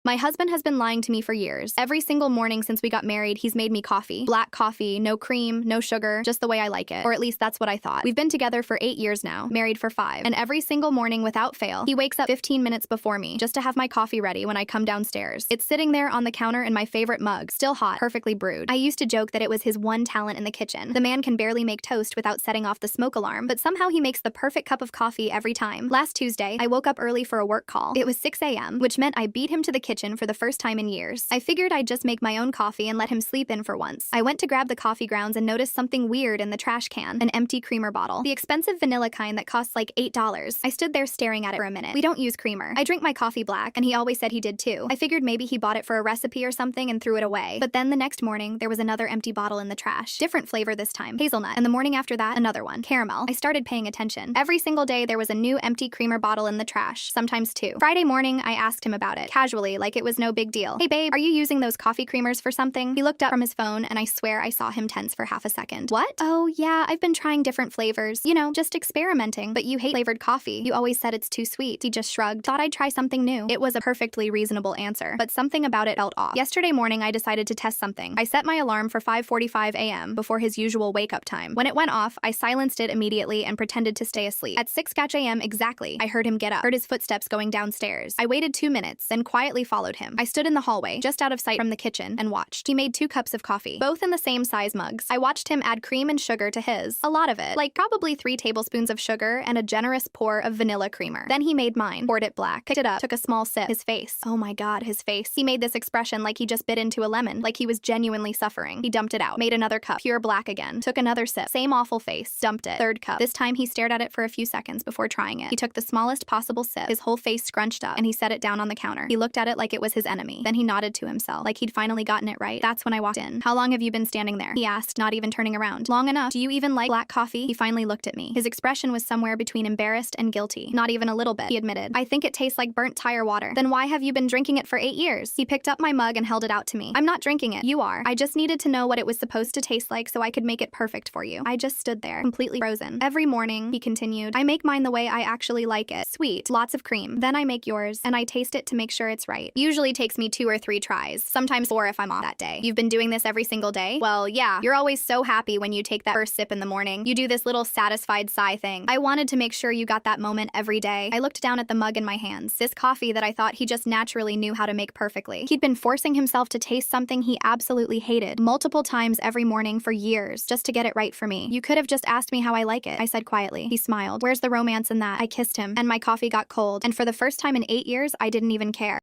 My husband has been lying to me for years. Every single morning since we got married, he's made me coffee. Black coffee, no cream, no sugar, just the way I like it. Or at least that's what I thought. We've been together for 8 years now, married for 5. And every single morning without fail, he wakes up 15 minutes before me just to have my coffee ready when I come downstairs. It's sitting there on the counter in my favorite mug, still hot, perfectly brewed. I used to joke that it was his one talent in the kitchen. The man can barely make toast without setting off the smoke alarm, but somehow he makes the perfect cup of coffee every time. Last Tuesday, I woke up early for a work call. It was 6 a.m., which meant I beat him to the kitchen for the first time in years. I figured I'd just make my own coffee and let him sleep in for once. I went to grab the coffee grounds and noticed something weird in the trash can, an empty creamer bottle. The expensive vanilla kind that costs like $8. I stood there staring at it for a minute. We don't use creamer. I drink my coffee black, and he always said he did too. I figured maybe he bought it for a recipe or something and threw it away. But then the next morning, there was another empty bottle in the trash. Different flavor this time, hazelnut. And the morning after that, another one, caramel. I started paying attention. Every single day, there was a new empty creamer bottle in the trash, sometimes 2. Friday morning, I asked him about it, casually, like it was no big deal. Hey babe, are you using those coffee creamers for something? He looked up from his phone, and I swear I saw him tense for half a second. What? Oh yeah, I've been trying different flavors. You know, just experimenting. But you hate flavored coffee. You always said it's too sweet. He just shrugged. Thought I'd try something new. It was a perfectly reasonable answer, but something about it felt off. Yesterday morning, I decided to test something. I set my alarm for 5:45 a.m. before his usual wake-up time. When it went off, I silenced it immediately and pretended to stay asleep. At 6 a.m. exactly, I heard him get up, heard his footsteps going downstairs. I waited 2 minutes, then quietly followed him. I stood in the hallway, just out of sight from the kitchen, and watched. He made 2 cups of coffee, both in the same size mugs. I watched him add cream and sugar to his. A lot of it, like probably 3 tablespoons of sugar and a generous pour of vanilla creamer. Then he made mine, poured it black, picked it up, took a small sip. His face. Oh my god, his face. He made this expression like he just bit into a lemon, like he was genuinely suffering. He dumped it out, made another cup, pure black again, took another sip, same awful face, dumped it. 3rd cup. This time he stared at it for a few seconds before trying it. He took the smallest possible sip, his whole face scrunched up, and he set it down on the counter. He looked at it like it was his enemy. Then he nodded to himself, like he'd finally gotten it right. That's when I walked in. How long have you been standing there? He asked, not even turning around. Long enough. Do you even like black coffee? He finally looked at me. His expression was somewhere between embarrassed and guilty. Not even a little bit, he admitted. I think it tastes like burnt tire water. Then why have you been drinking it for 8 years? He picked up my mug and held it out to me. I'm not drinking it. You are. I just needed to know what it was supposed to taste like so I could make it perfect for you. I just stood there, completely frozen. Every morning, he continued, I make mine the way I actually like it. Sweet, lots of cream. Then I make yours, and I taste it to make sure it's right. Usually takes me 2 or 3 tries, sometimes 4 if I'm off that day. You've been doing this every single day? Well, yeah. You're always so happy when you take that first sip in the morning. You do this little satisfied sigh thing. I wanted to make sure you got that moment every day. I looked down at the mug in my hands, this coffee that I thought he just naturally knew how to make perfectly. He'd been forcing himself to taste something he absolutely hated multiple times every morning for years just to get it right for me. You could have just asked me how I like it, I said quietly. He smiled. Where's the romance in that? I kissed him, and my coffee got cold, and for the first time in 8 years, I didn't even care.